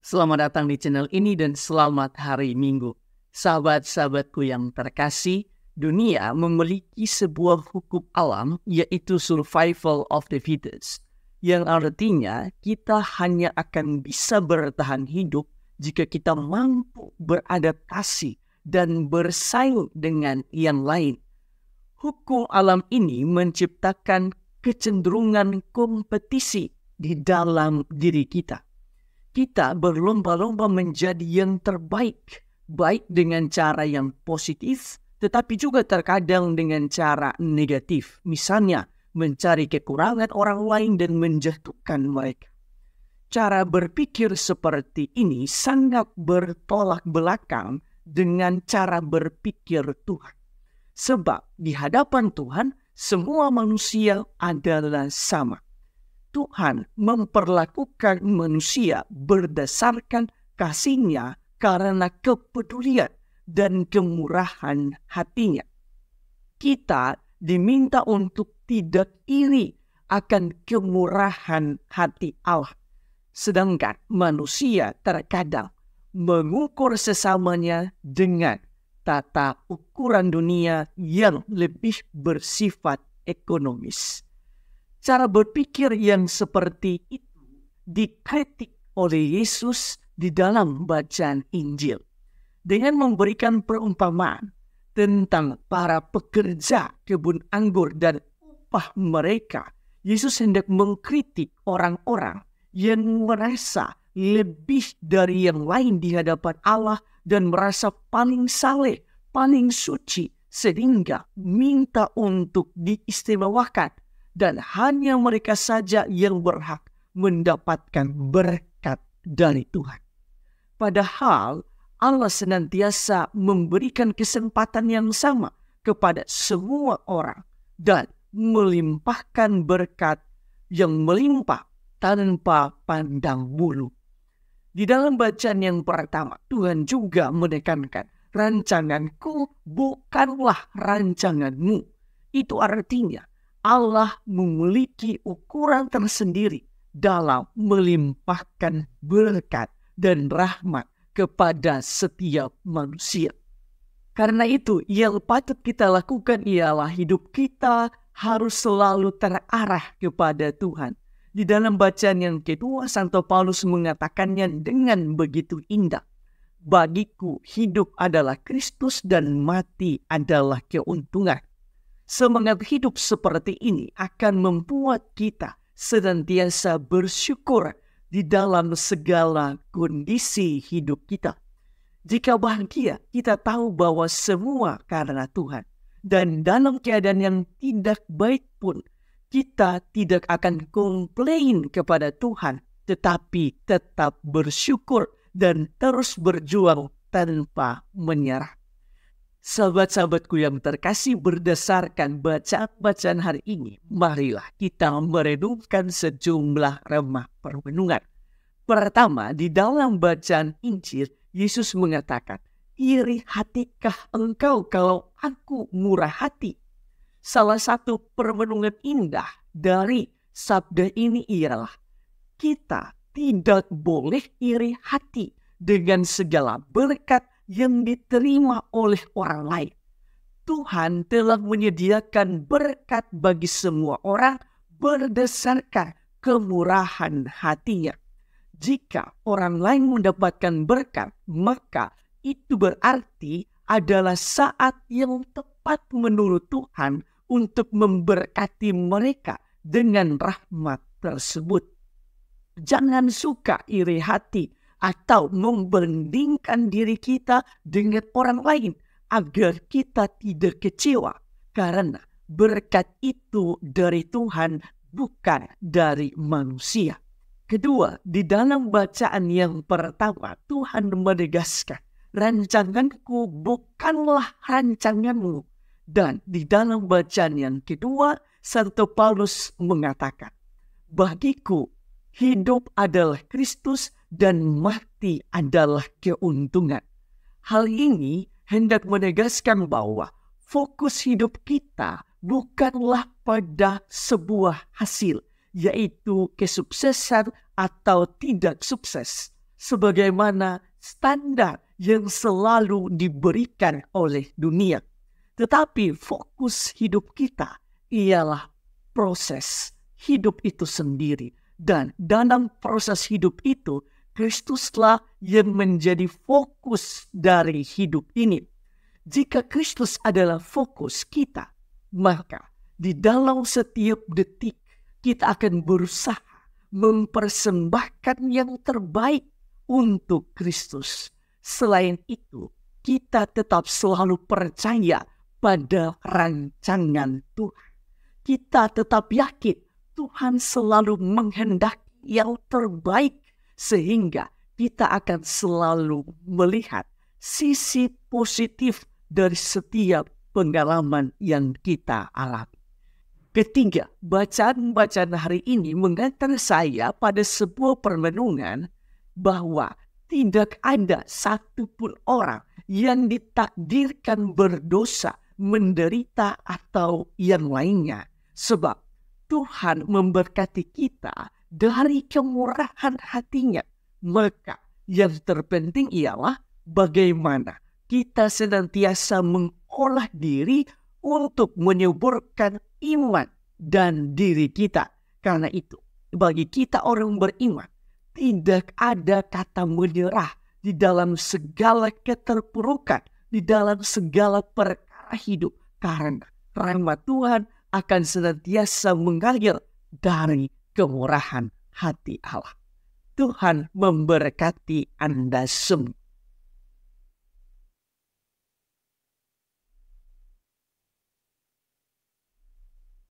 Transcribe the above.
Selamat datang di channel ini dan selamat hari Minggu. Sahabat-sahabatku yang terkasih, dunia memiliki sebuah hukum alam yaitu survival of the fittest. Yang artinya kita hanya akan bisa bertahan hidup jika kita mampu beradaptasi dan bersaing dengan yang lain. Hukum alam ini menciptakan kecenderungan kompetisi di dalam diri kita. Kita berlomba-lomba menjadi yang terbaik, baik dengan cara yang positif, tetapi juga terkadang dengan cara negatif. Misalnya, mencari kekurangan orang lain dan menjatuhkan mereka. Cara berpikir seperti ini sangat bertolak belakang dengan cara berpikir Tuhan. Sebab di hadapan Tuhan, semua manusia adalah sama. Tuhan memperlakukan manusia berdasarkan kasih-Nya karena kepedulian dan kemurahan hati-Nya. Kita diminta untuk tidak iri akan kemurahan hati Allah. Sedangkan manusia terkadang mengukur sesamanya dengan tata ukuran dunia yang lebih bersifat ekonomis. Cara berpikir yang seperti itu dikritik oleh Yesus di dalam bacaan Injil. Dengan memberikan perumpamaan tentang para pekerja kebun anggur dan upah mereka, Yesus hendak mengkritik orang-orang yang merasa lebih dari yang lain di hadapan Allah dan merasa paling saleh, paling suci, sehingga minta untuk diistimewakan. Dan hanya mereka saja yang berhak mendapatkan berkat dari Tuhan. Padahal Allah senantiasa memberikan kesempatan yang sama kepada semua orang dan melimpahkan berkat yang melimpah tanpa pandang bulu. Di dalam bacaan yang pertama, Tuhan juga menekankan, rancanganku bukanlah rancanganmu. Itu artinya, Allah memiliki ukuran tersendiri dalam melimpahkan berkat dan rahmat kepada setiap manusia. Karena itu, yang patut kita lakukan ialah hidup kita harus selalu terarah kepada Tuhan. Di dalam bacaan yang kedua, Santo Paulus mengatakannya dengan begitu indah. Bagiku hidup adalah Kristus dan mati adalah keuntungan. Semangat hidup seperti ini akan membuat kita senantiasa bersyukur di dalam segala kondisi hidup kita. Jika bahagia, kita tahu bahwa semua karena Tuhan. Dan dalam keadaan yang tidak baik pun, kita tidak akan komplain kepada Tuhan, tetapi tetap bersyukur dan terus berjuang tanpa menyerah. Sahabat-sahabatku yang terkasih, berdasarkan bacaan-bacaan hari ini, marilah kita merenungkan sejumlah remah permenungan. Pertama, di dalam bacaan Injil, Yesus mengatakan, iri hatikah engkau kalau aku murah hati? Salah satu permenungan indah dari sabda ini ialah, kita tidak boleh iri hati dengan segala berkat yang diterima oleh orang lain. Tuhan telah menyediakan berkat bagi semua orang berdasarkan kemurahan hati-Nya. Jika orang lain mendapatkan berkat, maka itu berarti adalah saat yang tepat menurut Tuhan untuk memberkati mereka dengan rahmat tersebut. Jangan suka iri hati atau membandingkan diri kita dengan orang lain agar kita tidak kecewa, karena berkat itu dari Tuhan, bukan dari manusia. Kedua, di dalam bacaan yang pertama, Tuhan menegaskan, rancanganku bukanlah rancanganmu. Dan di dalam bacaan yang kedua, Santo Paulus mengatakan, bagiku hidup adalah Kristus dan mati adalah keuntungan. Hal ini hendak menegaskan bahwa fokus hidup kita bukanlah pada sebuah hasil, yaitu kesuksesan atau tidak sukses. sebagaimana standar yang selalu diberikan oleh dunia. Tetapi fokus hidup kita ialah proses hidup itu sendiri. Dan dalam proses hidup itu, Kristuslah yang menjadi fokus dari hidup ini. Jika Kristus adalah fokus kita, maka di dalam setiap detik kita akan berusaha mempersembahkan yang terbaik untuk Kristus. Selain itu, kita tetap selalu percaya pada rancangan Tuhan. Kita tetap yakin Tuhan selalu menghendaki yang terbaik, sehingga kita akan selalu melihat sisi positif dari setiap pengalaman yang kita alami. Ketiga, bacaan-bacaan hari ini mengantar saya pada sebuah permenungan bahwa tidak ada satupun orang yang ditakdirkan berdosa, menderita, atau yang lainnya. Sebab Tuhan memberkati kita dari kemurahan hatinya. Maka yang terpenting ialah bagaimana kita senantiasa mengolah diri untuk menyuburkan iman dan diri kita. Karena itu, bagi kita orang beriman, tidak ada kata menyerah di dalam segala keterpurukan, di dalam segala perkara hidup. Karena rahmat Tuhan akan senantiasa mengalir dari kemurahan hati Allah. Tuhan memberkati Anda semua.